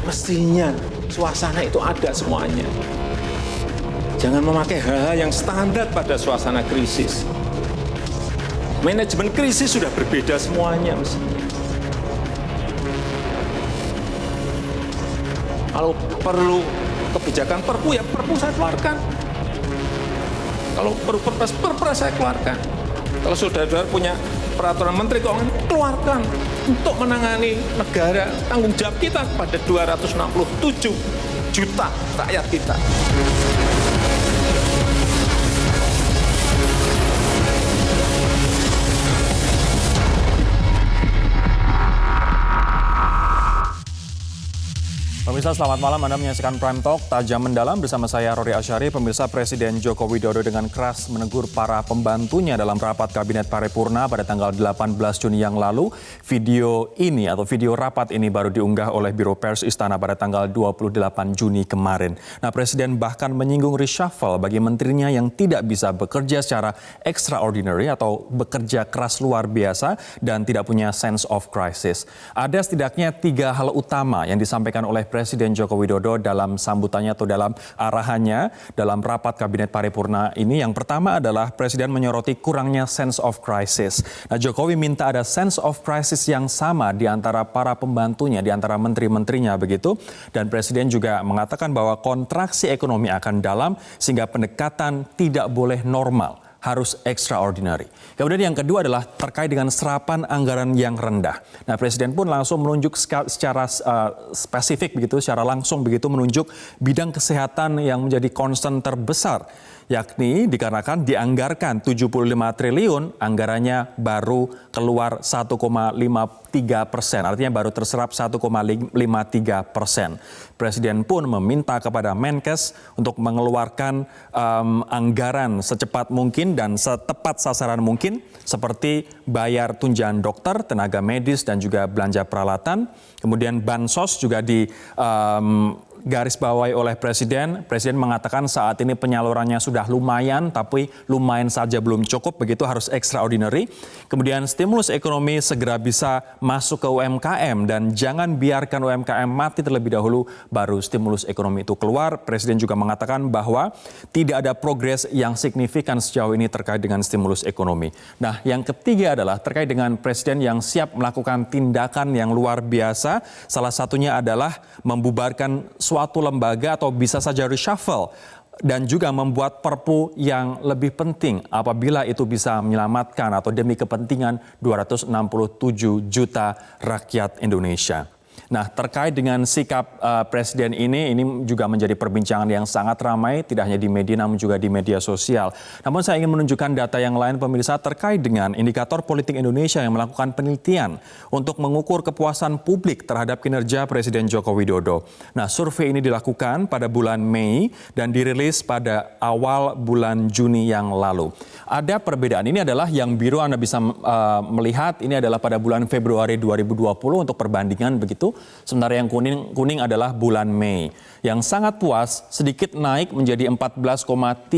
Mestinya suasana itu ada semuanya. Jangan memakai hal-hal yang standar pada suasana krisis. Manajemen krisis sudah berbeda semuanya mestinya. Kalau perlu kebijakan perpu, ya perpu saya keluarkan. Kalau perlu perpres saya keluarkan. Kalau saudara-saudara punya peraturan Menteri Keuangan, keluarkan untuk menangani negara, tanggung jawab kita kepada 267 juta rakyat kita. Pemirsa, selamat malam. Anda menyaksikan Prime Talk Tajam Mendalam bersama saya Rory Asyari. Pemirsa, Presiden Joko Widodo dengan keras menegur para pembantunya dalam rapat Kabinet Paripurna pada tanggal 18 Juni yang lalu. Video ini atau video rapat ini baru diunggah oleh Biro Pers Istana pada tanggal 28 Juni kemarin. Nah, Presiden bahkan menyinggung reshuffle bagi menterinya yang tidak bisa bekerja secara extraordinary atau bekerja keras luar biasa dan tidak punya sense of crisis. Ada setidaknya 3 hal utama yang disampaikan oleh Presiden Joko Widodo dalam sambutannya atau dalam arahannya dalam rapat Kabinet Paripurna ini. Yang pertama adalah Presiden menyoroti kurangnya sense of crisis. Nah, Jokowi minta ada sense of crisis yang sama di antara para pembantunya, di antara menteri-menterinya begitu. Dan Presiden juga mengatakan bahwa kontraksi ekonomi akan dalam sehingga pendekatan tidak boleh normal, harus extraordinary. Kemudian yang kedua adalah terkait dengan serapan anggaran yang rendah. Nah, Presiden pun langsung menunjuk secara spesifik begitu, secara langsung begitu menunjuk bidang kesehatan yang menjadi concern terbesar, yakni dikarenakan dianggarkan 75 triliun, anggarannya baru keluar 1,53%, artinya baru terserap 1,53%. Presiden pun meminta kepada Menkes untuk mengeluarkan anggaran secepat mungkin dan setepat sasaran mungkin, seperti bayar tunjangan dokter, tenaga medis, dan juga belanja peralatan. Kemudian bansos juga garis bawahi oleh Presiden. Presiden mengatakan saat ini penyalurannya sudah lumayan, tapi lumayan saja belum cukup, begitu harus extraordinary. Kemudian stimulus ekonomi segera bisa masuk ke UMKM dan jangan biarkan UMKM mati terlebih dahulu baru stimulus ekonomi itu keluar. Presiden juga mengatakan bahwa tidak ada progres yang signifikan sejauh ini terkait dengan stimulus ekonomi. Nah, yang ketiga adalah terkait dengan Presiden yang siap melakukan tindakan yang luar biasa. Salah satunya adalah membubarkan suatu lembaga atau bisa saja reshuffle dan juga membuat perpu yang lebih penting apabila itu bisa menyelamatkan atau demi kepentingan 267 juta rakyat Indonesia. Nah, terkait dengan sikap Presiden ini juga menjadi perbincangan yang sangat ramai, tidak hanya di media namun juga di media sosial. Namun saya ingin menunjukkan data yang lain, pemirsa, terkait dengan indikator politik Indonesia yang melakukan penelitian untuk mengukur kepuasan publik terhadap kinerja Presiden Joko Widodo. Nah, survei ini dilakukan pada bulan Mei dan dirilis pada awal bulan Juni yang lalu. Ada perbedaan, ini adalah yang biru Anda bisa melihat, ini adalah pada bulan Februari 2020 untuk perbandingan begitu. Sementara yang kuning adalah bulan Mei. Yang sangat puas sedikit naik menjadi 14,3%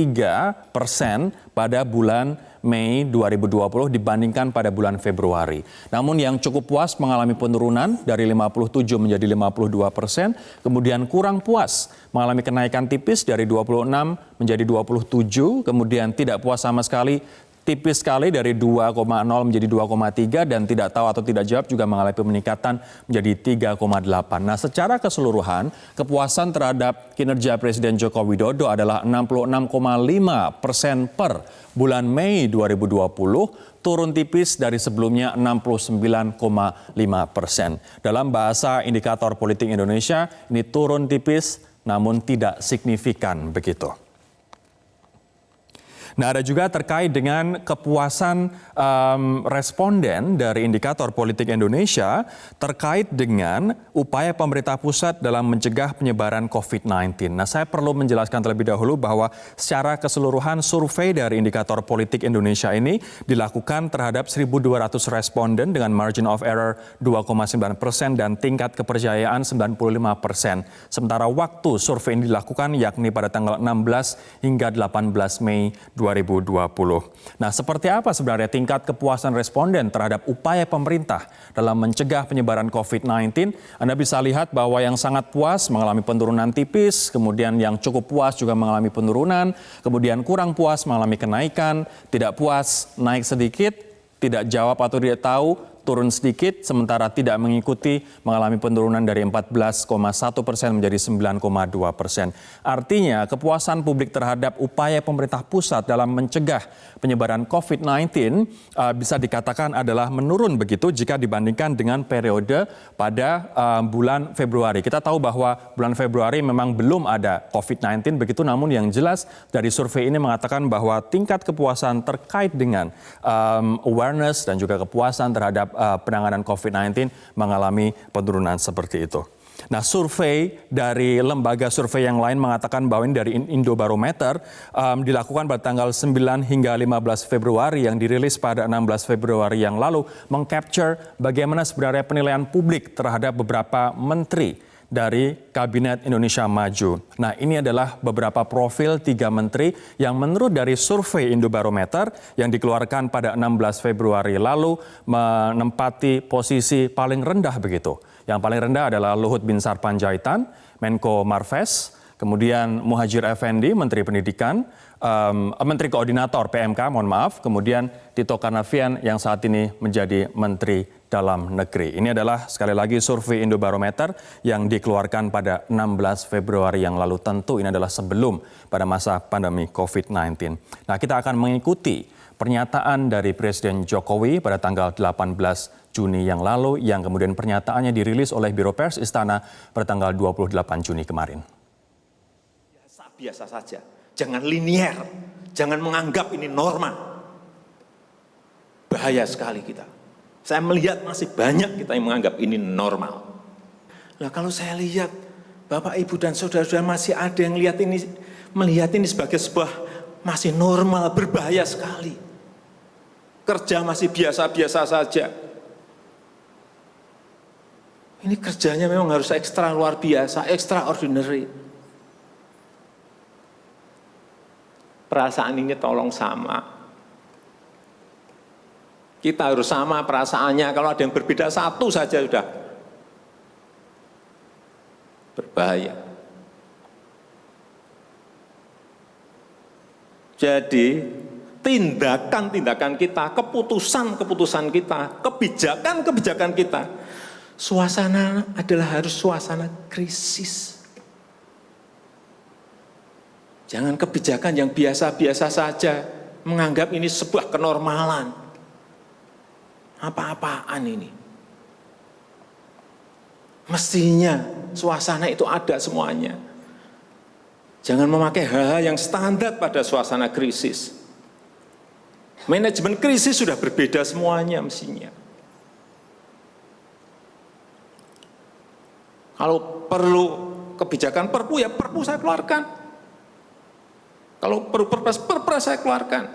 pada bulan Mei 2020 dibandingkan pada bulan Februari. Namun yang cukup puas mengalami penurunan dari 57 menjadi 52%. Kemudian kurang puas mengalami kenaikan tipis dari 26 menjadi 27. Kemudian tidak puas sama sekali, tipis sekali dari 2,0 menjadi 2,3 dan tidak tahu atau tidak jawab juga mengalami peningkatan menjadi 3,8. Nah, secara keseluruhan kepuasan terhadap kinerja Presiden Joko Widodo adalah 66,5% per bulan Mei 2020, turun tipis dari sebelumnya 69,5%. Dalam bahasa indikator politik Indonesia, ini turun tipis namun tidak signifikan begitu. Nah, ada juga terkait dengan kepuasan responden dari indikator politik Indonesia terkait dengan upaya pemerintah pusat dalam mencegah penyebaran COVID-19. Nah, saya perlu menjelaskan terlebih dahulu bahwa secara keseluruhan survei dari indikator politik Indonesia ini dilakukan terhadap 1.200 responden dengan margin of error 2,9% dan tingkat kepercayaan 95%. Sementara waktu survei ini dilakukan yakni pada tanggal 16 hingga 18 Mei 2020. 2020. Nah, seperti apa sebenarnya tingkat kepuasan responden terhadap upaya pemerintah dalam mencegah penyebaran COVID-19? Anda bisa lihat bahwa yang sangat puas mengalami penurunan tipis, kemudian yang cukup puas juga mengalami penurunan, kemudian kurang puas mengalami kenaikan, tidak puas naik sedikit, tidak jawab atau tidak tahu turun sedikit, sementara tidak mengikuti mengalami penurunan dari 14,1% menjadi 9,2%. Artinya kepuasan publik terhadap upaya pemerintah pusat dalam mencegah penyebaran COVID-19 bisa dikatakan adalah menurun begitu jika dibandingkan dengan periode pada bulan Februari. Kita tahu bahwa bulan Februari memang belum ada COVID-19 begitu, namun yang jelas dari survei ini mengatakan bahwa tingkat kepuasan terkait dengan awareness dan juga kepuasan terhadap penanganan COVID-19 mengalami penurunan seperti itu. Nah, survei dari lembaga survei yang lain mengatakan bahwa ini dari Indobarometer dilakukan pada tanggal 9 hingga 15 Februari yang dirilis pada 16 Februari yang lalu mengcapture bagaimana sebenarnya penilaian publik terhadap beberapa menteri dari Kabinet Indonesia Maju. Nah, ini adalah beberapa profil 3 menteri yang menurut dari survei Indobarometer yang dikeluarkan pada 16 Februari lalu menempati posisi paling rendah begitu. Yang paling rendah adalah Luhut Binsar Panjaitan, Menko Marves, kemudian Muhadjir Effendi, Menteri Pendidikan, Menteri Koordinator PMK, mohon maaf, kemudian Tito Karnavian yang saat ini menjadi Menteri Dalam Negeri. Ini adalah sekali lagi survei Indobarometer yang dikeluarkan pada 16 Februari yang lalu. Tentu ini adalah sebelum pada masa pandemi COVID-19. Nah, kita akan mengikuti pernyataan dari Presiden Jokowi pada tanggal 18 Juni yang lalu yang kemudian pernyataannya dirilis oleh Biro Pers Istana pada tanggal 28 Juni kemarin. Biasa saja, jangan linier, jangan menganggap ini norma. Bahaya sekali kita. Saya melihat masih banyak kita yang menganggap ini normal. Nah, kalau saya lihat Bapak, Ibu, dan saudara-saudara masih ada yang melihat ini sebagai sebuah masih normal, berbahaya sekali. Kerja masih biasa-biasa saja. Ini kerjanya memang harus ekstra luar biasa, extraordinary. Perasaan ini tolong sama. Kita harus sama perasaannya. Kalau ada yang berbeda satu saja sudah berbahaya. Jadi tindakan-tindakan kita, keputusan-keputusan kita, kebijakan-kebijakan kita, suasana adalah harus suasana krisis. Jangan kebijakan yang biasa-biasa saja, menganggap ini sebuah kenormalan. Apa-apaan ini? Mestinya suasana itu ada semuanya. Jangan memakai hal-hal yang standar pada suasana krisis. Manajemen krisis sudah berbeda semuanya mestinya. Kalau perlu kebijakan perpu, ya perpu saya keluarkan. Kalau perlu perpres saya keluarkan.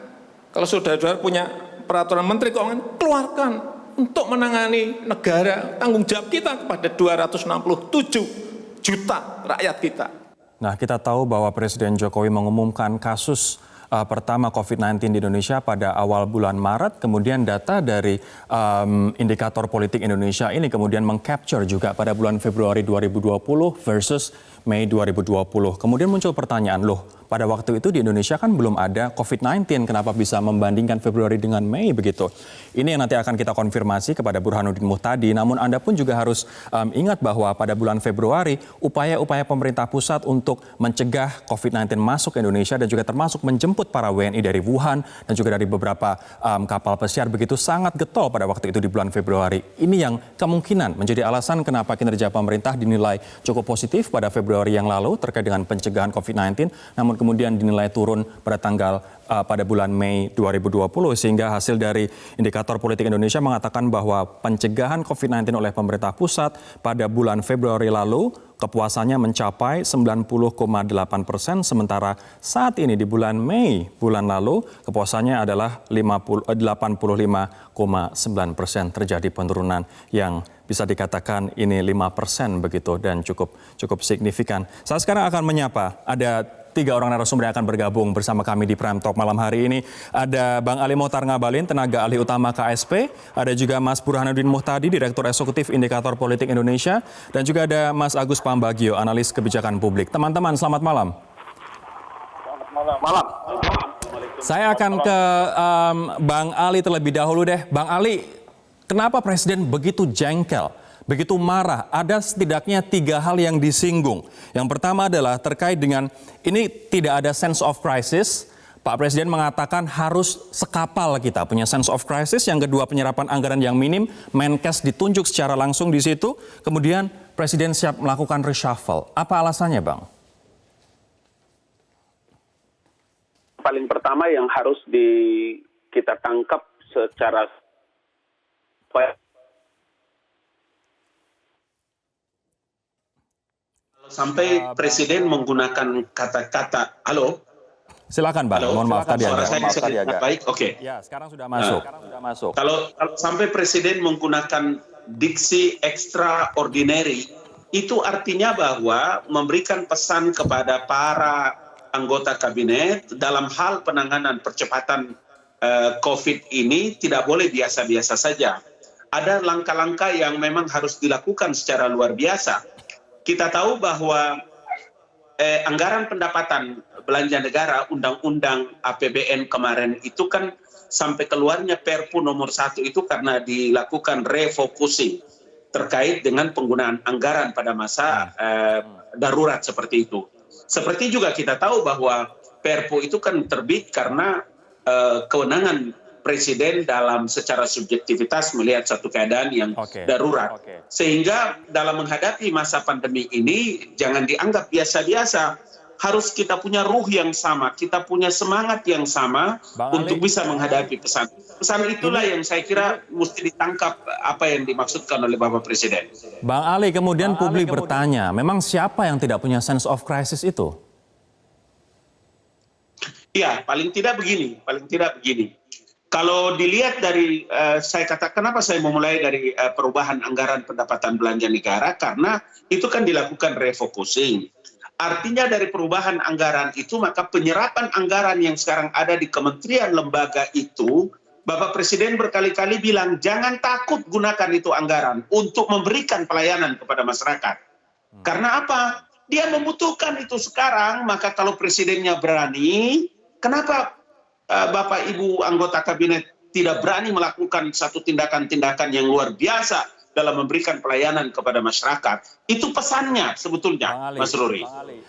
Kalau saudara-saudara punya peraturan Menteri Keuangan, keluarkan untuk menangani negara, tanggung jawab kita kepada 267 juta rakyat kita. Nah, kita tahu bahwa Presiden Jokowi mengumumkan kasus pertama COVID-19 di Indonesia pada awal bulan Maret, kemudian data dari Indikator Politik Indonesia ini kemudian mengcapture juga pada bulan Februari 2020 versus Mei 2020. Kemudian muncul pertanyaan, loh, pada waktu itu di Indonesia kan belum ada COVID-19, kenapa bisa membandingkan Februari dengan Mei begitu? Ini yang nanti akan kita konfirmasi kepada Burhanuddin Muhtadi, namun Anda pun juga harus ingat bahwa pada bulan Februari, upaya-upaya pemerintah pusat untuk mencegah COVID-19 masuk ke Indonesia dan juga termasuk menjemput para WNI dari Wuhan dan juga dari beberapa kapal pesiar begitu sangat getol pada waktu itu di bulan Februari. Ini yang kemungkinan menjadi alasan kenapa kinerja pemerintah dinilai cukup positif pada Februari yang lalu terkait dengan pencegahan COVID-19, namun kemudian dinilai turun pada bulan Mei 2020 sehingga hasil dari Indikator Politik Indonesia mengatakan bahwa pencegahan COVID-19 oleh pemerintah pusat pada bulan Februari lalu kepuasannya mencapai 90,8%, sementara saat ini di bulan Mei bulan lalu kepuasannya adalah 85,9%, terjadi penurunan yang bisa dikatakan ini 5% begitu dan cukup signifikan. Saya sekarang akan menyapa ada tiga orang narasumber yang akan bergabung bersama kami di Prime Talk malam hari ini. Ada Bang Ali Mohtar Ngabalin, tenaga ahli utama KSP. Ada juga Mas Burhanuddin Muhtadi, Direktur Eksekutif Indikator Politik Indonesia. Dan juga ada Mas Agus Pambagio, analis kebijakan publik. Teman-teman, selamat malam. Malam. Saya akan ke Bang Ali terlebih dahulu deh. Bang Ali, kenapa Presiden begitu jengkel, begitu marah? Ada setidaknya 3 hal yang disinggung. Yang pertama adalah terkait dengan ini tidak ada sense of crisis. Pak Presiden mengatakan harus sekapal kita punya sense of crisis. Yang kedua, penyerapan anggaran yang minim, Menkes ditunjuk secara langsung di situ. Kemudian Presiden siap melakukan reshuffle. Apa alasannya, Bang? Paling pertama yang harus kita tangkap secara sampai Presiden menggunakan kata-kata halo. Silakan, Bang. Mohon maaf tadi suara agak. saya baik. Oke. Ya, sekarang sudah masuk. Kalau sampai Presiden menggunakan diksi extraordinary, itu artinya bahwa memberikan pesan kepada para anggota kabinet dalam hal penanganan percepatan COVID ini tidak boleh biasa-biasa saja. Ada langkah-langkah yang memang harus dilakukan secara luar biasa. Kita tahu bahwa anggaran pendapatan belanja negara, Undang-Undang APBN kemarin itu kan sampai keluarnya Perpu nomor 1 itu karena dilakukan refocusing terkait dengan penggunaan anggaran pada masa darurat seperti itu. Seperti juga kita tahu bahwa Perpu itu kan terbit karena kewenangan Presiden dalam secara subjektivitas melihat satu keadaan yang darurat. Sehingga dalam menghadapi masa pandemi ini jangan dianggap biasa-biasa. Harus kita punya ruh yang sama, kita punya semangat yang sama untuk bisa menghadapi pesan. Pesan itulah yang saya kira mesti ditangkap apa yang dimaksudkan oleh Bapak Presiden. Bang Ali, kemudian publik bertanya, memang siapa yang tidak punya sense of crisis itu? Iya, paling tidak begini. Kalau dilihat dari, saya katakan kenapa saya memulai dari perubahan anggaran pendapatan belanja negara, karena itu kan dilakukan refocusing. Artinya dari perubahan anggaran itu, maka penyerapan anggaran yang sekarang ada di kementerian lembaga itu, Bapak Presiden berkali-kali bilang, jangan takut gunakan itu anggaran untuk memberikan pelayanan kepada masyarakat. Karena apa? Dia membutuhkan itu sekarang, maka kalau Presidennya berani, kenapa Bapak Ibu anggota kabinet tidak berani melakukan satu tindakan-tindakan yang luar biasa dalam memberikan pelayanan kepada masyarakat? Itu pesannya sebetulnya, Mas Ruri.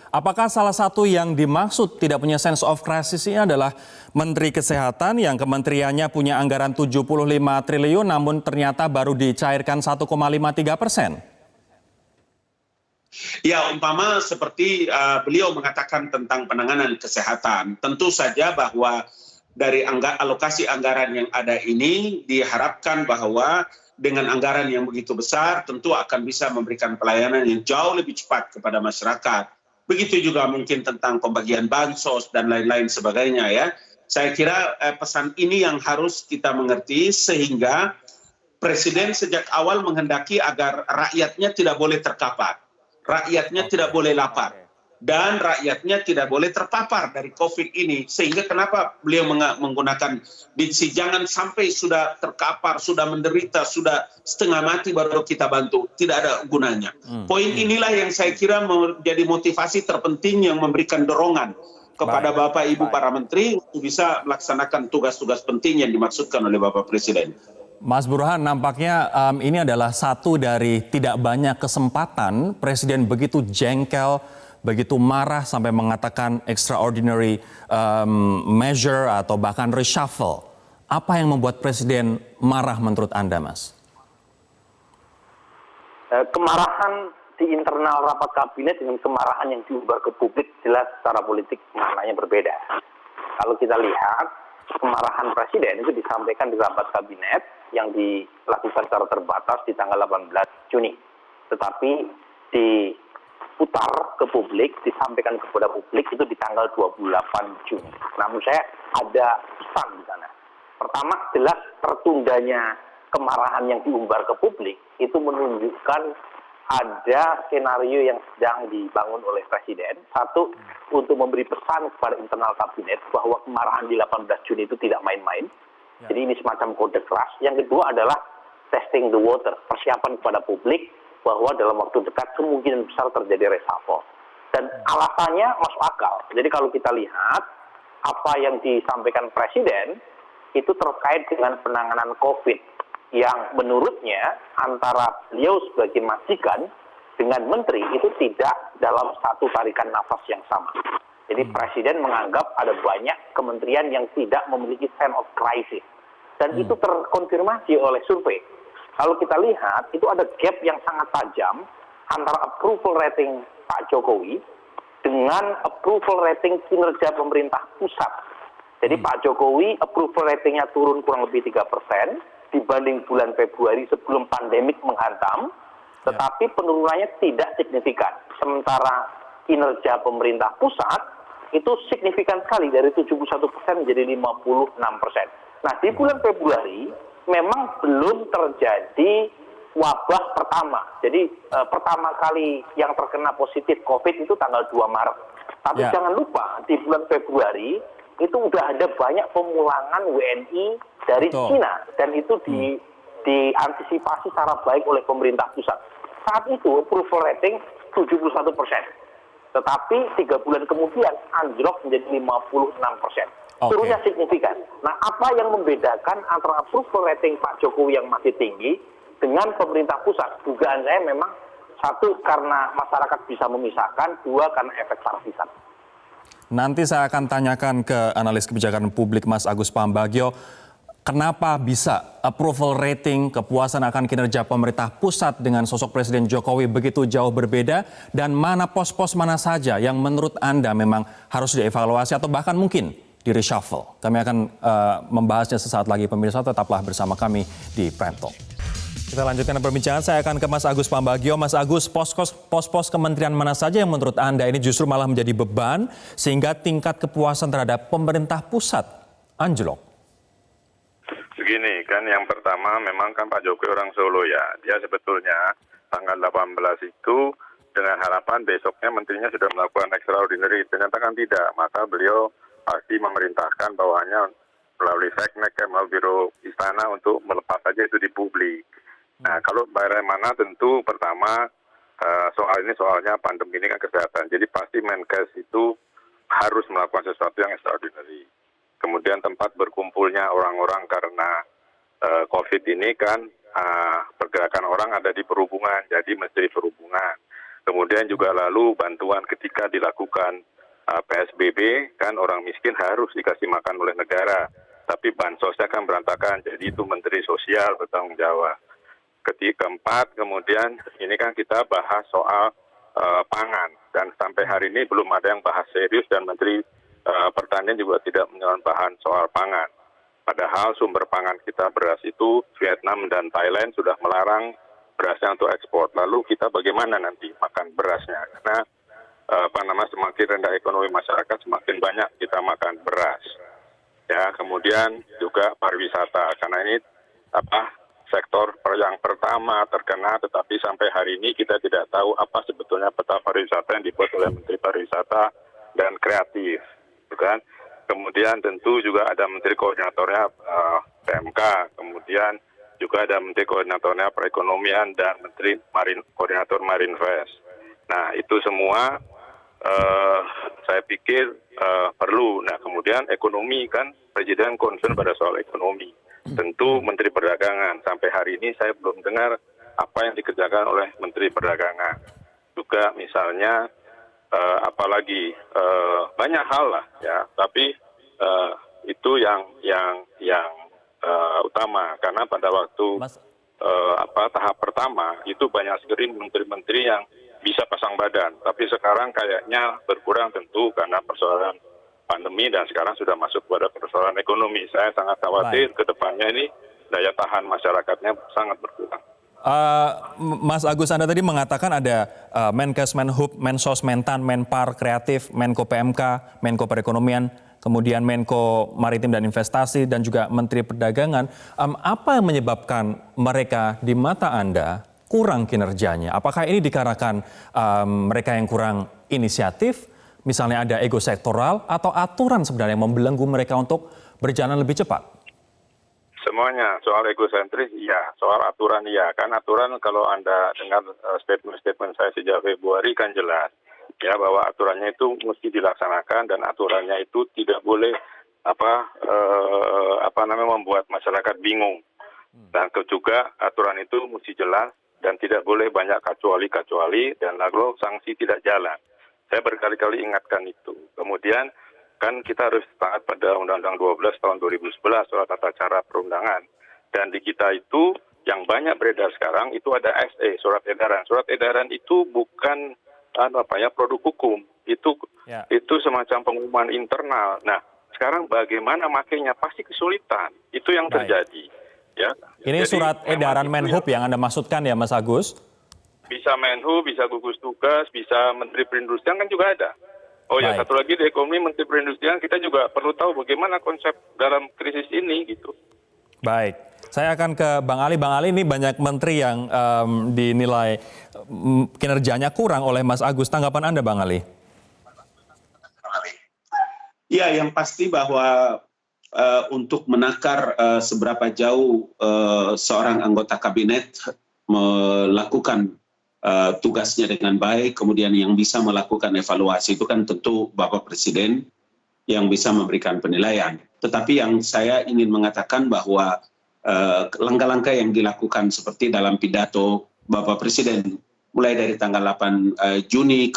Apakah salah satu yang dimaksud tidak punya sense of crisis ini adalah Menteri Kesehatan yang kementeriannya punya anggaran 75 triliun namun ternyata baru dicairkan 1,53%? Ya, umpama seperti beliau mengatakan tentang penanganan kesehatan. Tentu saja bahwa dari alokasi anggaran yang ada ini diharapkan bahwa dengan anggaran yang begitu besar tentu akan bisa memberikan pelayanan yang jauh lebih cepat kepada masyarakat. Begitu juga mungkin tentang pembagian bansos dan lain-lain sebagainya ya. Saya kira pesan ini yang harus kita mengerti sehingga Presiden sejak awal menghendaki agar rakyatnya tidak boleh terkapar. Rakyatnya tidak boleh lapar. Dan rakyatnya tidak boleh terpapar dari COVID ini. Sehingga kenapa beliau menggunakan diksi jangan sampai sudah terkapar, sudah menderita, sudah setengah mati baru kita bantu. Tidak ada gunanya. Poin inilah yang saya kira menjadi motivasi terpenting yang memberikan dorongan kepada Bapak Ibu para Menteri untuk bisa melaksanakan tugas-tugas penting yang dimaksudkan oleh Bapak Presiden. Mas Burhan, nampaknya ini adalah satu dari tidak banyak kesempatan Presiden begitu jengkel, begitu marah sampai mengatakan extraordinary measure atau bahkan reshuffle. Apa yang membuat Presiden marah menurut Anda, Mas? Kemarahan di internal rapat kabinet dengan kemarahan yang diumbar ke publik jelas secara politik maknanya berbeda. Kalau kita lihat, kemarahan Presiden itu disampaikan di rapat kabinet yang dilakukan secara terbatas di tanggal 18 Juni. Tetapi diputar ke publik, disampaikan kepada publik itu di tanggal 28 Juni. Namun saya ada pesan di sana. Pertama, jelas tertundanya kemarahan yang diumbar ke publik itu menunjukkan ada skenario yang sedang dibangun oleh Presiden. Satu, untuk memberi pesan kepada internal kabinet bahwa kemarahan di 18 Juni itu tidak main-main. Jadi ini semacam kode keras. Yang kedua adalah testing the water, persiapan kepada publik bahwa dalam waktu dekat kemungkinan besar terjadi reshuffle. Dan alasannya masuk akal. Jadi kalau kita lihat apa yang disampaikan Presiden itu terkait dengan penanganan COVID yang menurutnya antara beliau sebagai majikan dengan menteri itu tidak dalam satu tarikan nafas yang sama. Jadi Presiden menganggap ada banyak kementerian yang tidak memiliki sense of crisis. Dan itu terkonfirmasi oleh survei. Kalau kita lihat, itu ada gap yang sangat tajam antara approval rating Pak Jokowi dengan approval rating kinerja pemerintah pusat. Jadi Pak Jokowi approval ratingnya turun kurang lebih 3% dibanding bulan Februari sebelum pandemik menghantam, tetapi penurunannya tidak signifikan. Sementara kinerja pemerintah pusat itu signifikan sekali dari 71% menjadi 56%. Nah, di bulan Februari memang belum terjadi wabah pertama. Jadi pertama kali yang terkena positif COVID itu tanggal 2 Maret. Tapi jangan lupa di bulan Februari itu udah ada banyak pemulangan WNI dari Cina dan itu diantisipasi secara baik oleh pemerintah pusat. Saat itu approval rating 71%. Tetapi 3 bulan kemudian anjlok menjadi 56%. Turunnya signifikan. Nah, apa yang membedakan antara approval rating Pak Jokowi yang masih tinggi dengan pemerintah pusat? Dugaan saya memang satu karena masyarakat bisa memisahkan, dua karena efek sarfisan. Nanti saya akan tanyakan ke analis kebijakan publik Mas Agus Pambagio, kenapa bisa approval rating kepuasan akan kinerja pemerintah pusat dengan sosok Presiden Jokowi begitu jauh berbeda, dan mana pos-pos mana saja yang menurut Anda memang harus dievaluasi atau bahkan mungkin di reshuffle. Kami akan membahasnya sesaat lagi, pemirsa, tetaplah bersama kami di Prime Talk. Kita lanjutkan perbincangan, saya akan ke Mas Agus Pambagio. Mas Agus, pos-pos kementerian mana saja yang menurut Anda ini justru malah menjadi beban sehingga tingkat kepuasan terhadap pemerintah pusat anjlok? Begini, kan yang pertama memang kan Pak Jokowi orang Solo ya. Dia sebetulnya tanggal 18 itu dengan harapan besoknya menterinya sudah melakukan extraordinary. Ternyata kan tidak, maka beliau pasti memerintahkan bawahannya melalui Seknek, melalui Biro Istana untuk melepas saja itu di publik. Nah, kalau bagaimana tentu pertama soal ini soalnya pandemi ini kan kesehatan. Jadi pasti Menkes itu harus melakukan sesuatu yang extraordinary. Kemudian tempat berkumpulnya orang-orang karena COVID ini kan pergerakan orang ada di perhubungan, jadi Menteri Perhubungan. Kemudian juga lalu bantuan ketika dilakukan PSBB kan orang miskin harus dikasih makan oleh negara. Tapi bansosnya kan berantakan, jadi itu Menteri Sosial bertanggung jawab. Keempat, kemudian ini kan kita bahas soal pangan, dan sampai hari ini belum ada yang bahas serius, dan Menteri Pertanian juga tidak menyampaikan soal pangan. Padahal sumber pangan kita beras itu Vietnam dan Thailand sudah melarang berasnya untuk ekspor. Lalu kita bagaimana nanti makan berasnya? Karena semakin rendah ekonomi masyarakat, semakin banyak kita makan beras. Ya, kemudian juga pariwisata, karena ini sektor yang pertama terkena, tetapi sampai hari ini kita tidak tahu apa sebetulnya peta pariwisata yang dibuat oleh Menteri Pariwisata dan Kreatif, kan? Kemudian tentu juga ada Menteri Koordinatornya PMK, kemudian juga ada Menteri Koordinatornya Perekonomian dan Menteri Koordinator Marinvest. Nah, itu semua saya pikir perlu. Nah, kemudian ekonomi, kan Presiden concern pada soal ekonomi. Tentu Menteri Perdagangan, sampai hari ini saya belum dengar apa yang dikerjakan oleh Menteri Perdagangan. Juga misalnya apalagi banyak hal lah ya, tapi itu yang utama, karena pada waktu tahap pertama itu banyak sekali menteri-menteri yang bisa pasang badan, tapi sekarang kayaknya berkurang tentu karena persoalan pandemi dan sekarang sudah masuk pada persoalan ekonomi. Saya sangat khawatir ke depannya ini daya tahan masyarakatnya sangat berkurang. Mas Agus, Anda tadi mengatakan ada Menkes, Menhub, Mensos, Mentan, Menpar, Kreatif, Menko PMK, Menko Perekonomian, kemudian Menko Maritim dan Investasi, dan juga Menteri Perdagangan. Apa yang menyebabkan mereka di mata Anda kurang kinerjanya? Apakah ini dikarenakan mereka yang kurang inisiatif, misalnya ada ego sektoral, atau aturan sebenarnya yang membelenggu mereka untuk berjalan lebih cepat? Semuanya, soal egosentris iya, soal aturan iya. Kan aturan kalau Anda dengar statement-statement saya sejak Februari kan jelas ya bahwa aturannya itu mesti dilaksanakan dan aturannya itu tidak boleh membuat masyarakat bingung. Dan juga aturan itu mesti jelas dan tidak boleh banyak kecuali dan lalu sanksi tidak jalan. Saya berkali-kali ingatkan itu. Kemudian kan kita harus taat pada Undang-Undang 12 tahun 2011 soal tata cara perundangan. Dan di kita itu yang banyak beredar sekarang itu ada SE, surat edaran. Surat edaran itu bukan produk hukum. Itu semacam pengumuman internal. Nah, sekarang bagaimana makainya pasti kesulitan. Itu yang terjadi. Ya. Ini jadi, surat edaran Menhub yang Anda maksudkan ya, Mas Agus? Bisa Menhub, bisa gugus tugas, bisa Menteri Perindustrian kan juga ada. Oh ya, satu lagi di ekonomi Menteri Perindustrian kita juga perlu tahu bagaimana konsep dalam krisis ini gitu. Baik, saya akan ke Bang Ali. Bang Ali, ini banyak menteri yang dinilai kinerjanya kurang oleh Mas Agus. Tanggapan Anda, Bang Ali? Ya, yang pasti bahwa untuk menakar seberapa jauh seorang anggota kabinet melakukan tugasnya dengan baik, kemudian yang bisa melakukan evaluasi itu kan tentu Bapak Presiden yang bisa memberikan penilaian. Tetapi yang saya ingin mengatakan bahwa langkah-langkah yang dilakukan seperti dalam pidato Bapak Presiden mulai dari tanggal 18 Juni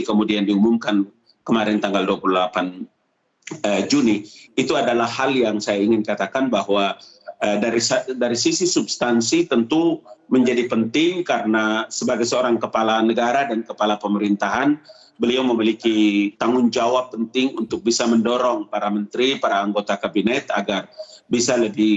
kemudian diumumkan kemarin tanggal 28 Juni, itu adalah hal yang saya ingin katakan bahwa dari sisi substansi tentu menjadi penting karena sebagai seorang kepala negara dan kepala pemerintahan, beliau memiliki tanggung jawab penting untuk bisa mendorong para menteri, para anggota kabinet agar bisa lebih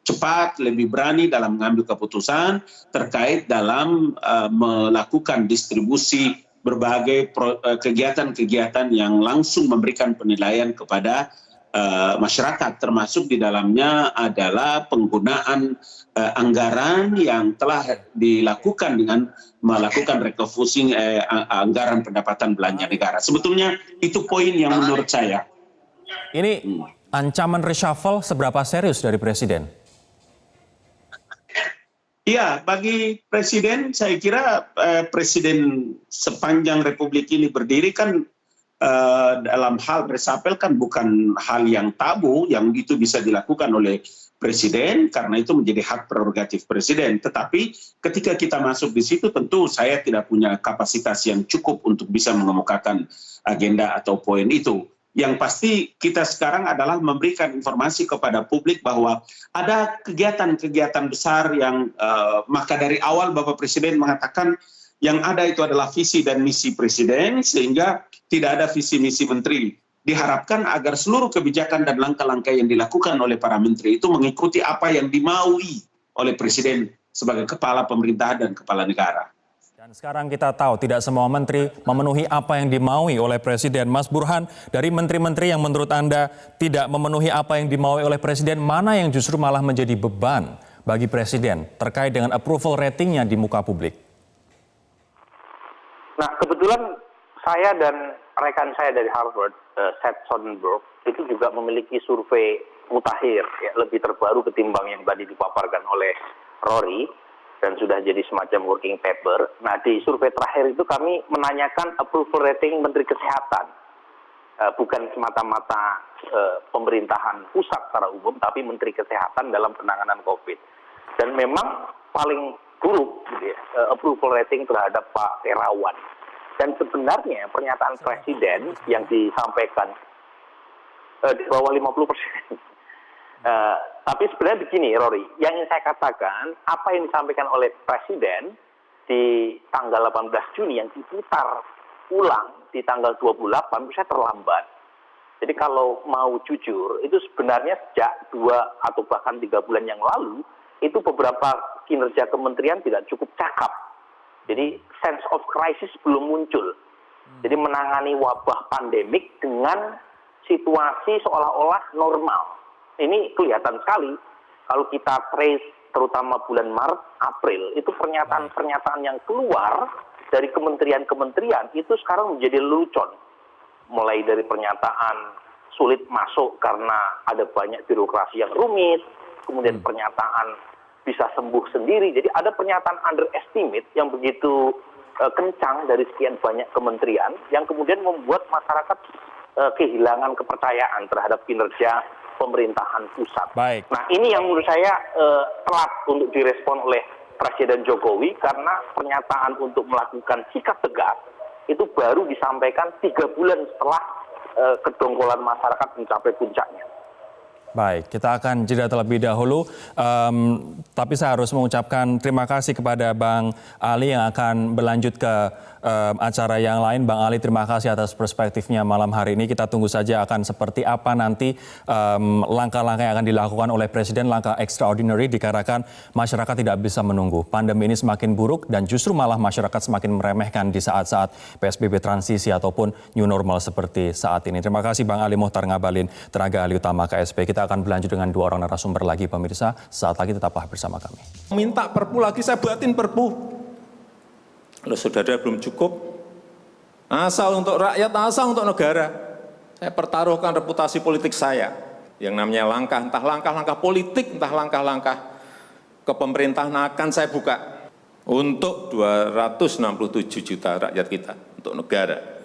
cepat, lebih berani dalam mengambil keputusan terkait dalam melakukan distribusi berbagai kegiatan-kegiatan yang langsung memberikan penilaian kepada masyarakat, termasuk di dalamnya adalah penggunaan anggaran yang telah dilakukan dengan melakukan refocusing anggaran pendapatan belanja negara. Sebetulnya itu poin yang menurut saya. Ini ancaman reshuffle seberapa serius dari Presiden? Ya, bagi Presiden, saya kira Presiden sepanjang Republik ini berdiri kan dalam hal resapel kan bukan hal yang tabu, yang itu bisa dilakukan oleh Presiden karena itu menjadi hak prerogatif Presiden. Tetapi ketika kita masuk di situ tentu saya tidak punya kapasitas yang cukup untuk bisa mengemukakan agenda atau poin itu. Yang pasti kita sekarang adalah memberikan informasi kepada publik bahwa ada kegiatan-kegiatan besar yang maka dari awal Bapak Presiden mengatakan yang ada itu adalah visi dan misi Presiden sehingga tidak ada visi misi menteri. Diharapkan agar seluruh kebijakan dan langkah-langkah yang dilakukan oleh para menteri itu mengikuti apa yang dimaui oleh Presiden sebagai kepala pemerintahan dan kepala negara. Dan sekarang kita tahu tidak semua menteri memenuhi apa yang dimaui oleh Presiden. Mas Burhan, dari menteri-menteri yang menurut Anda tidak memenuhi apa yang dimaui oleh Presiden, mana yang justru malah menjadi beban bagi Presiden terkait dengan approval ratingnya di muka publik? Nah, kebetulan saya dan rekan saya dari Harvard, Seth Sonnenberg, itu juga memiliki survei mutakhir, ya, lebih terbaru ketimbang yang tadi dipaparkan oleh Rory, dan sudah jadi semacam working paper. Nah, di survei terakhir itu kami menanyakan approval rating Menteri Kesehatan. Bukan semata-mata pemerintahan pusat secara umum, tapi Menteri Kesehatan dalam penanganan COVID. Dan memang paling buruk gitu ya, approval rating terhadap Pak Terawan. Dan sebenarnya pernyataan Presiden yang disampaikan di bawah 50%. Tapi sebenarnya begini, Rory, yang ingin saya katakan, apa yang disampaikan oleh Presiden di tanggal 18 Juni yang diputar ulang di tanggal 28, menurut saya terlambat. Jadi kalau mau jujur, itu sebenarnya sejak 2 atau bahkan 3 bulan yang lalu, itu beberapa kinerja kementerian tidak cukup cakap. Jadi sense of crisis belum muncul. Jadi menangani wabah pandemik dengan situasi seolah-olah normal. Ini kelihatan sekali kalau kita trace terutama bulan Maret, April, itu pernyataan-pernyataan yang keluar dari kementerian-kementerian itu sekarang menjadi lelucon. Mulai dari pernyataan sulit masuk karena ada banyak birokrasi yang rumit, kemudian pernyataan bisa sembuh sendiri. Jadi ada pernyataan underestimate yang begitu kencang dari sekian banyak kementerian yang kemudian membuat masyarakat kehilangan kepercayaan terhadap kinerja pemerintahan pusat. Baik. Nah, ini yang menurut saya telat untuk direspon oleh Presiden Jokowi karena pernyataan untuk melakukan sikap tegas itu baru disampaikan 3 bulan setelah kedongkolan masyarakat mencapai puncaknya. Baik, kita akan jeda terlebih dahulu, tapi saya harus mengucapkan terima kasih kepada Bang Ali yang akan berlanjut ke acara yang lain. Bang Ali, terima kasih atas perspektifnya malam hari ini. Kita tunggu saja akan seperti apa nanti langkah-langkah yang akan dilakukan oleh Presiden, langkah extraordinary dikarenakan masyarakat tidak bisa menunggu. Pandemi ini semakin buruk dan justru malah masyarakat semakin meremehkan di saat-saat PSBB transisi ataupun new normal seperti saat ini. Terima kasih Bang Ali Mohtar Ngabalin, tenaga ahli utama KSP. Kita akan berlanjut dengan 2 orang narasumber lagi pemirsa. Saat lagi tetaplah bersama kami. Minta perpu lagi, saya buatin perpu. Kalau saudara belum cukup, asal untuk rakyat, asal untuk negara. Saya pertaruhkan reputasi politik saya. Yang namanya langkah, entah langkah-langkah politik, entah langkah-langkah kepemerintahan akan saya buka. Untuk 267 juta rakyat kita, untuk negara.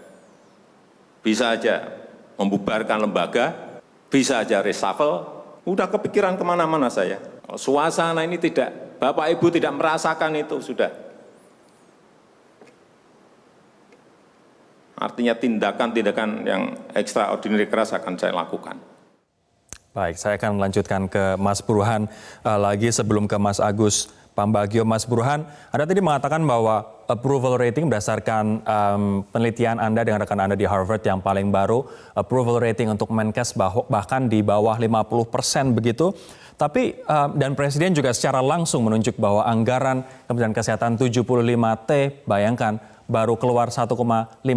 Bisa aja membubarkan lembaga, bisa aja reshuffle, udah kepikiran kemana-mana saya. Kalau suasana ini tidak, Bapak Ibu tidak merasakan itu, sudah. Artinya tindakan-tindakan yang extraordinary keras akan saya lakukan. Baik, saya akan melanjutkan ke Mas Burhan lagi sebelum ke Mas Agus Pambagio. Mas Burhan, Anda tadi mengatakan bahwa approval rating berdasarkan penelitian Anda dengan rekan Anda di Harvard yang paling baru, approval rating untuk Menkes bahkan di bawah 50% begitu. Tapi dan Presiden juga secara langsung menunjuk bahwa anggaran Kementerian Kesehatan 75T, bayangkan, baru keluar 1,53%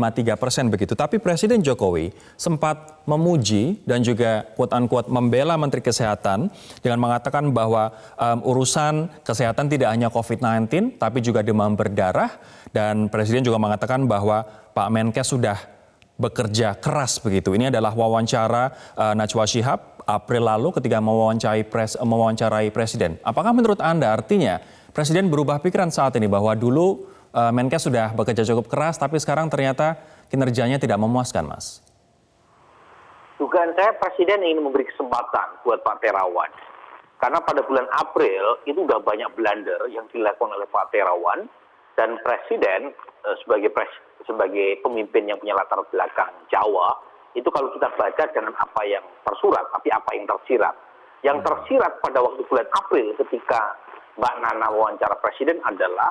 begitu. Tapi Presiden Jokowi sempat memuji dan juga quote-unquote membela Menteri Kesehatan dengan mengatakan bahwa urusan kesehatan tidak hanya COVID-19 tapi juga demam berdarah. Dan Presiden juga mengatakan bahwa Pak Menkes sudah bekerja keras begitu. Ini adalah wawancara Najwa Shihab April lalu ketika mewawancarai Presiden. Apakah menurut Anda artinya Presiden berubah pikiran saat ini bahwa dulu Menkes sudah bekerja cukup keras, tapi sekarang ternyata kinerjanya tidak memuaskan, Mas? Dugaan saya Presiden ingin memberi kesempatan buat Pak Terawan. Karena pada bulan April itu sudah banyak blunder yang dilakukan oleh Pak Terawan. Dan Presiden sebagai pemimpin yang punya latar belakang Jawa, itu kalau kita baca dengan apa yang tersurat, tapi apa yang tersirat. Yang tersirat pada waktu bulan April ketika Mbak Nana wawancara Presiden adalah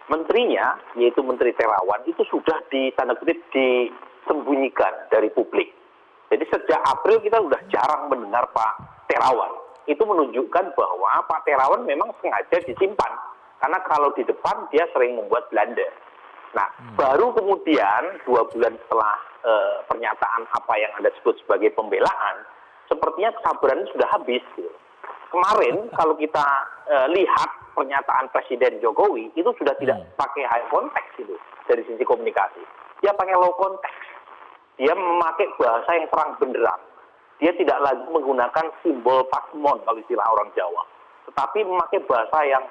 menterinya, yaitu Menteri Terawan, itu sudah tanda kutip disembunyikan dari publik. Jadi sejak April kita sudah jarang mendengar Pak Terawan. Itu menunjukkan bahwa Pak Terawan memang sengaja disimpan. Karena kalau di depan dia sering membuat blunder. Nah, baru kemudian 2 bulan setelah pernyataan apa yang Anda sebut sebagai pembelaan, sepertinya kesabarannya sudah habis. Gitu. Kemarin kalau kita lihat pernyataan Presiden Jokowi itu sudah tidak pakai high context itu dari sisi komunikasi. Dia pakai low context. Dia memakai bahasa yang terang benderang. Dia tidak lagi menggunakan simbol pasemon kalau istilah orang Jawa. Tetapi memakai bahasa yang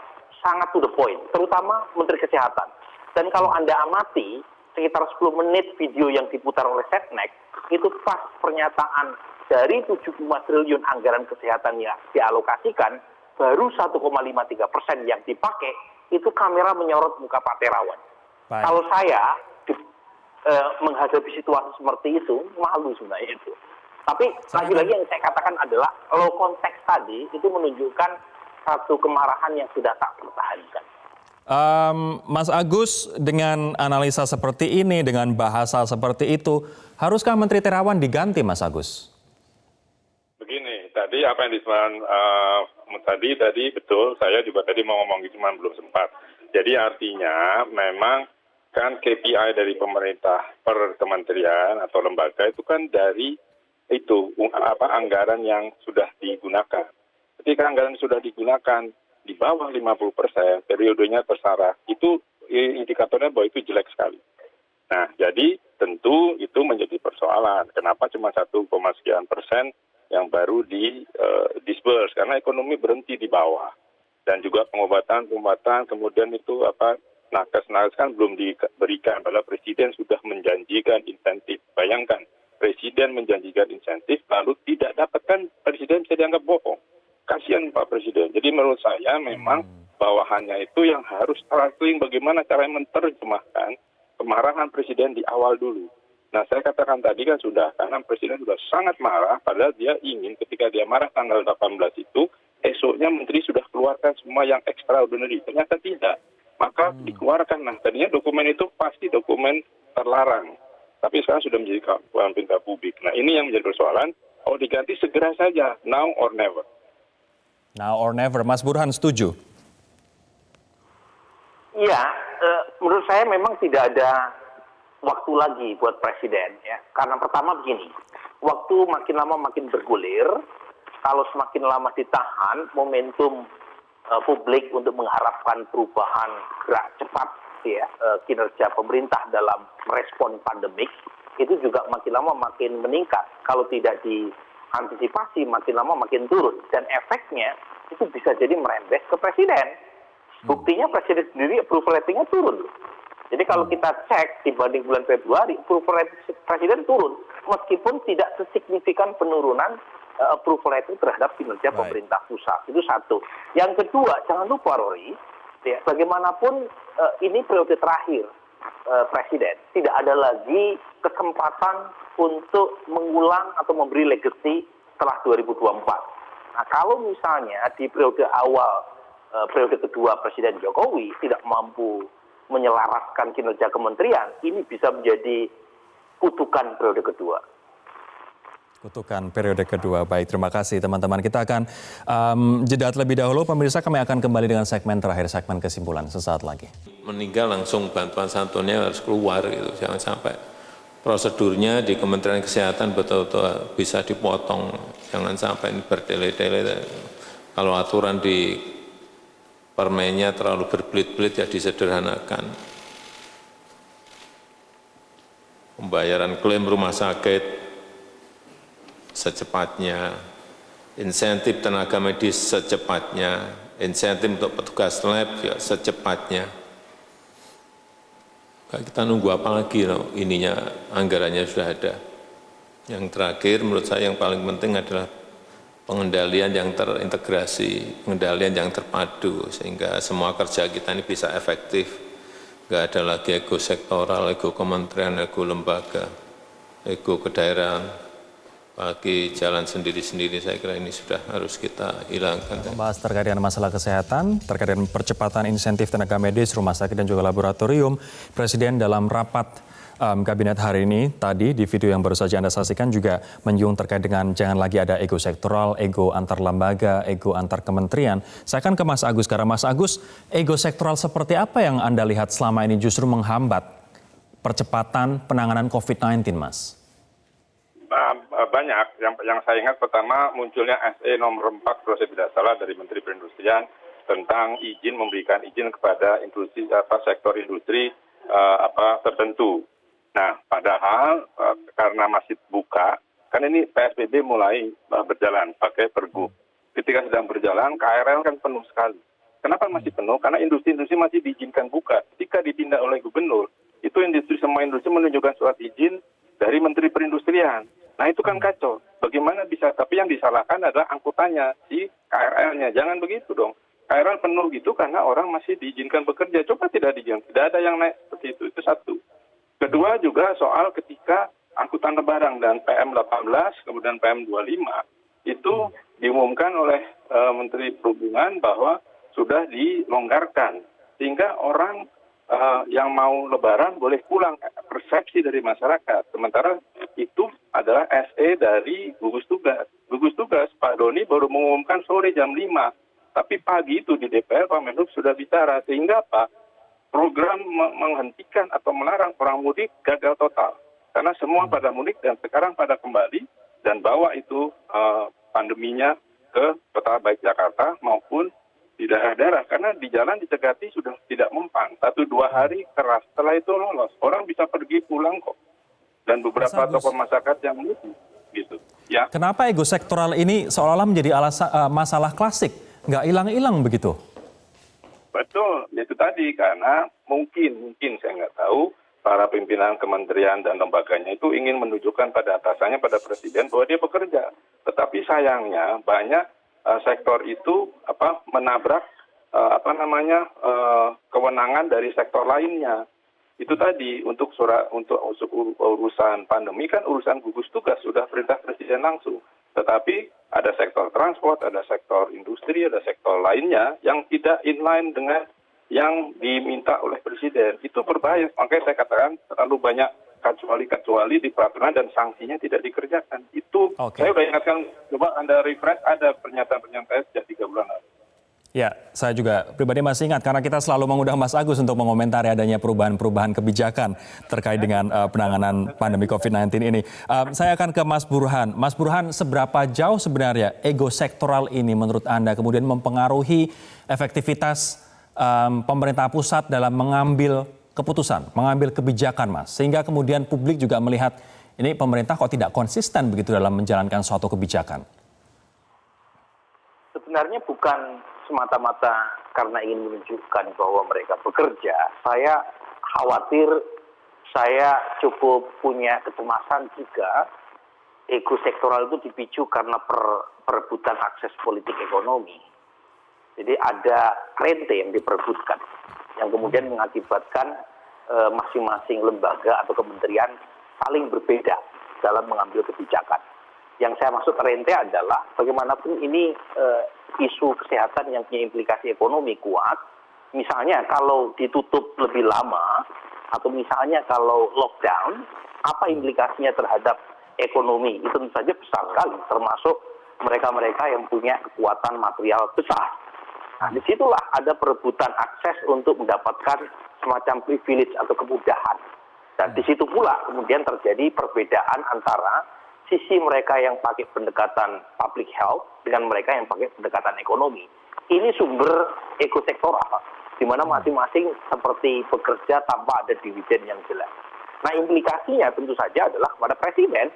sangat to the point, terutama Menteri Kesehatan. Dan kalau Anda amati sekitar 10 menit video yang diputar oleh Setnek, itu pas pernyataan dari 7,5 triliun anggaran kesehatan yang dialokasikan, baru 1,53% yang dipakai, itu kamera menyorot muka Pak Terawan. Baik. Kalau saya menghadapi situasi seperti itu, malu sebenarnya itu. Tapi lagi-lagi yang saya katakan adalah low konteks tadi, itu menunjukkan satu kemarahan yang sudah tak tertahankan. Mas Agus, dengan analisa seperti ini, dengan bahasa seperti itu, haruskah Menteri Terawan diganti, Mas Agus? Begini, tadi apa yang disebutkan tadi betul, saya juga tadi mau ngomong cuma belum sempat. Jadi artinya memang kan KPI dari pemerintah per kementerian atau lembaga itu kan dari itu anggaran yang sudah digunakan. Ketika anggaran sudah digunakan di bawah 50%, periodenya terserah, itu indikatornya bahwa itu jelek sekali. Nah, jadi tentu itu menjadi persoalan. Kenapa cuma 1, sekian persen yang baru di disburse? Karena ekonomi berhenti di bawah. Dan juga pengobatan, kemudian itu nakes kan belum diberikan. Padahal Presiden sudah menjanjikan insentif. Bayangkan, Presiden menjanjikan insentif, lalu tidak dapatkan, Presiden bisa dianggap bohong. Kasihan Pak Presiden. Jadi menurut saya memang bawahannya itu yang harus struggling bagaimana cara menerjemahkan kemarahan Presiden di awal dulu. Nah, saya katakan tadi kan sudah, karena Presiden sudah sangat marah, padahal dia ingin ketika dia marah tanggal 18 itu, esoknya Menteri sudah keluarkan semua yang extraordinary. Ternyata tidak. Maka dikeluarkan. Nah, tadinya dokumen itu pasti dokumen terlarang. Tapi sekarang sudah menjadi kebutuhan pinta publik. Nah, ini yang menjadi persoalan. Oh, diganti segera saja. Now or never. Now or never. Mas Burhan setuju? Iya, menurut saya memang tidak ada waktu lagi buat Presiden, ya. Karena pertama begini, waktu makin lama makin bergulir, kalau semakin lama ditahan, momentum publik untuk mengharapkan perubahan gerak cepat, ya, kinerja pemerintah dalam merespon pandemik, itu juga makin lama makin meningkat. Kalau tidak diantisipasi, makin lama makin turun. Dan efeknya itu bisa jadi merembes ke Presiden. Buktinya Presiden sendiri approval ratingnya turun. Jadi kalau kita cek dibanding bulan Februari, approval rating Presiden turun. Meskipun tidak sesignifikan penurunan approval rating terhadap kinerja pemerintah pusat. Itu satu. Yang kedua, jangan lupa Rory, ya, bagaimanapun ini periode terakhir Presiden. Tidak ada lagi kesempatan untuk mengulang atau memberi legacy setelah 2024. Nah, kalau misalnya di periode awal, periode kedua Presiden Jokowi tidak mampu menyelaraskan kinerja kementerian, ini bisa menjadi kutukan periode kedua. Kutukan periode kedua. Baik, terima kasih teman-teman. Kita akan jeda terlebih dahulu. Pemirsa, kami akan kembali dengan segmen terakhir, segmen kesimpulan sesaat lagi. Meninggal langsung bantuan santunnya harus keluar gitu. Jangan sampai prosedurnya di Kementerian Kesehatan betul-betul bisa dipotong. Jangan sampai ini bertele-tele. Kalau aturan di permennya terlalu berbelit-belit, ya disederhanakan. Pembayaran klaim rumah sakit secepatnya, insentif tenaga medis secepatnya, insentif untuk petugas lab ya secepatnya. Kita nunggu apa lagi loh, ininya anggarannya sudah ada. Yang terakhir menurut saya yang paling penting adalah pengendalian yang terintegrasi, pengendalian yang terpadu, sehingga semua kerja kita ini bisa efektif. Nggak ada lagi ego sektoral, ego kementerian, ego lembaga, ego kedaerahan, bagi jalan sendiri-sendiri. Saya kira ini sudah harus kita hilangkan. Membahas terkait dengan masalah kesehatan, terkait dengan percepatan insentif tenaga medis, rumah sakit dan juga laboratorium, Presiden dalam rapat kabinet hari ini tadi di video yang baru saja Anda saksikan juga menyinggung terkait dengan jangan lagi ada ego sektoral, ego antar lembaga, ego antar kementerian. Saya akan ke Mas Agus, karena Mas Agus, ego sektoral seperti apa yang Anda lihat selama ini justru menghambat percepatan penanganan COVID-19, Mas? Banyak. Yang saya ingat pertama munculnya SE nomor 4 kalau saya tidak salah dari Menteri Perindustrian tentang memberikan izin kepada industri sektor industri tertentu. Nah, padahal karena masih buka, kan ini PSBB mulai berjalan pakai pergub. Ketika sedang berjalan, KRL kan penuh sekali. Kenapa masih penuh? Karena industri-industri masih diizinkan buka. Ketika ditindak oleh gubernur, itu semua industri menunjukkan surat izin dari Menteri Perindustrian. Nah, itu kan kacau. Bagaimana bisa? Tapi yang disalahkan adalah angkutannya, si KRL-nya. Jangan begitu dong. KRL penuh gitu karena orang masih diizinkan bekerja. Coba tidak diizinkan. Tidak ada yang naik seperti itu. Itu satu. Kedua juga soal ketika angkutan lebaran dan PM18, kemudian PM25, itu diumumkan oleh Menteri Perhubungan bahwa sudah dilonggarkan. Sehingga orang yang mau lebaran boleh pulang, persepsi dari masyarakat. Sementara itu adalah SE dari gugus tugas. Gugus tugas Pak Doni baru mengumumkan sore jam 5. Tapi pagi itu di DPR Pak Menhub sudah bicara. Sehingga Pak, program menghentikan atau melarang orang mudik gagal total. Karena semua pada mudik dan sekarang pada kembali dan bawa itu pandeminya ke kota baik Jakarta maupun di daerah-daerah karena di jalan dicegati sudah tidak mempan. 1-2 hari keras, setelah itu lolos. Orang bisa pergi pulang kok. Dan beberapa tokoh masyarakat yang lucu gitu. Ya. Kenapa ego sektoral ini seolah-olah menjadi masalah klasik, nggak hilang-hilang begitu? Betul, itu tadi karena mungkin saya nggak tahu para pimpinan kementerian dan lembaganya itu ingin menunjukkan pada atasannya, pada presiden bahwa dia bekerja. Tetapi sayangnya banyak sektor itu menabrak kewenangan dari sektor lainnya. Itu tadi untuk urusan pandemi kan urusan gugus tugas sudah perintah presiden langsung. Tetapi ada sektor transport, ada sektor industri, ada sektor lainnya yang tidak inline dengan yang diminta oleh presiden. Itu berbahaya. Makanya saya katakan terlalu banyak kecuali di peraturan dan sanksinya tidak dikerjakan. Itu saya sudah ingatkan, coba Anda refresh, ada pernyataan-pernyataan sejak 3 bulan lalu. Ya, saya juga pribadi masih ingat karena kita selalu mengundang Mas Agus untuk mengomentari adanya perubahan-perubahan kebijakan terkait dengan penanganan pandemi COVID-19 ini. Saya akan ke Mas Burhan. Mas Burhan, seberapa jauh sebenarnya ego sektoral ini menurut Anda kemudian mempengaruhi efektivitas pemerintah pusat dalam mengambil keputusan, mengambil kebijakan, Mas? Sehingga kemudian publik juga melihat ini pemerintah kok tidak konsisten begitu dalam menjalankan suatu kebijakan. Sebenarnya bukan semata-mata karena ingin menunjukkan bahwa mereka bekerja. Saya khawatir, saya cukup punya kecemasan jika ego sektoral itu dipicu karena perebutan akses politik ekonomi. Jadi ada rente yang diperebutkan, yang kemudian mengakibatkan masing-masing lembaga atau kementerian saling berbeda dalam mengambil kebijakan. Yang saya maksud rente adalah bagaimanapun ini isu kesehatan yang punya implikasi ekonomi kuat. Misalnya kalau ditutup lebih lama atau misalnya kalau lockdown, apa implikasinya terhadap ekonomi? Itu tentu saja besar sekali, termasuk mereka-mereka yang punya kekuatan material besar. Nah, disitulah ada perebutan akses untuk mendapatkan semacam privilege atau kemudahan. Dan di situ pula kemudian terjadi perbedaan antara sisi mereka yang pakai pendekatan public health dengan mereka yang pakai pendekatan ekonomi. Ini sumber ego sektoral, di mana masing-masing seperti bekerja tanpa ada dividen yang jelas. Nah, implikasinya tentu saja adalah kepada presiden,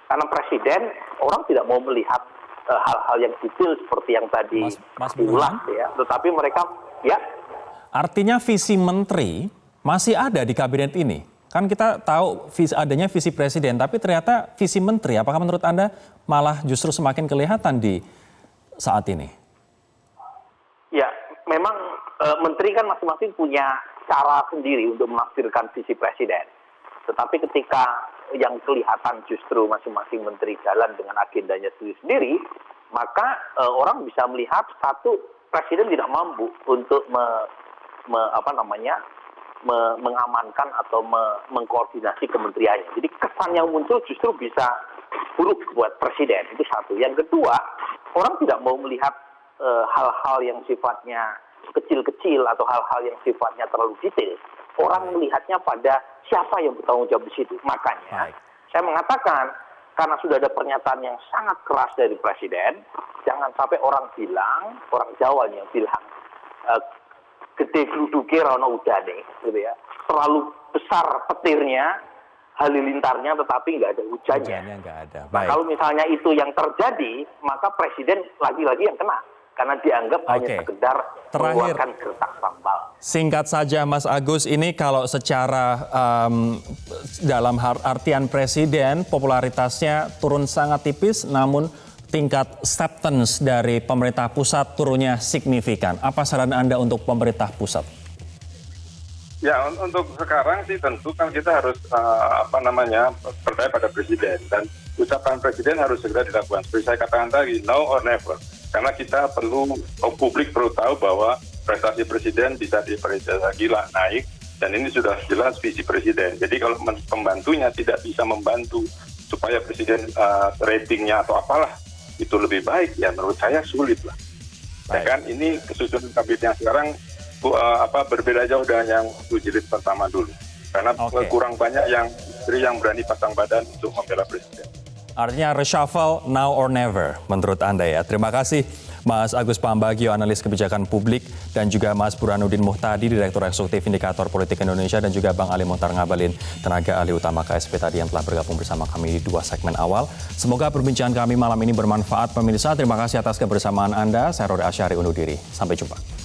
karena presiden orang tidak mau melihat hal-hal yang detail seperti yang tadi diulas, ya. Tetapi mereka, ya. Artinya visi menteri masih ada di kabinet ini. Kan kita tahu adanya visi presiden, tapi ternyata visi menteri, apakah menurut Anda malah justru semakin kelihatan di saat ini? Ya, memang menteri kan masing-masing punya cara sendiri untuk menafsirkan visi presiden. Tetapi ketika yang kelihatan justru masing-masing menteri jalan dengan agendanya sendiri-sendiri, maka orang bisa melihat satu, presiden tidak mampu untuk mengamankan atau mengkoordinasi kementeriannya. Jadi kesan yang muncul justru bisa buruk buat presiden. Itu satu. Yang kedua, orang tidak mau melihat hal-hal yang sifatnya kecil-kecil atau hal-hal yang sifatnya terlalu detail. Orang melihatnya pada siapa yang bertanggung jawab di situ. Makanya saya mengatakan, karena sudah ada pernyataan yang sangat keras dari presiden, jangan sampai orang Jawa yang bilang, gede gruduke rono udane, gitu ya. Terlalu besar petirnya, halilintarnya, tetapi nggak ada hujannya. Nah, kalau misalnya itu yang terjadi, maka presiden lagi-lagi yang kena. Karena dianggap hanya sekedar mengeluarkan gertak sambal. Singkat saja Mas Agus, ini kalau secara dalam artian presiden, popularitasnya turun sangat tipis, namun tingkat acceptance dari pemerintah pusat turunnya signifikan. Apa saran Anda untuk pemerintah pusat? Ya, untuk sekarang sih tentu kan kita harus percaya pada presiden, dan ucapan presiden harus segera dilakukan. Seperti saya katakan tadi, now or never. Karena kita publik perlu tahu bahwa prestasi presiden bisa dipercaya gila naik, dan ini sudah jelas visi presiden. Jadi kalau pembantunya tidak bisa membantu supaya presiden ratingnya atau apalah itu lebih baik, ya menurut saya sulit lah. Ya kan, ini kesusunan kabinet yang sekarang berbeda jauh dengan yang jilid pertama dulu. Karena kurang banyak yang berani pasang badan untuk membela presiden. Artinya reshuffle now or never menurut Anda ya. Terima kasih Mas Agus Pambagio, analis kebijakan publik, dan juga Mas Burhanuddin Muhtadi, Direktur Eksekutif Indikator Politik Indonesia, dan juga Bang Ali Mohtar Ngabalin, tenaga ahli utama KSP tadi yang telah bergabung bersama kami di 2 segmen awal. Semoga perbincangan kami malam ini bermanfaat pemirsa. Terima kasih atas kebersamaan Anda. Saya Rode Asyari undur diri. Sampai jumpa.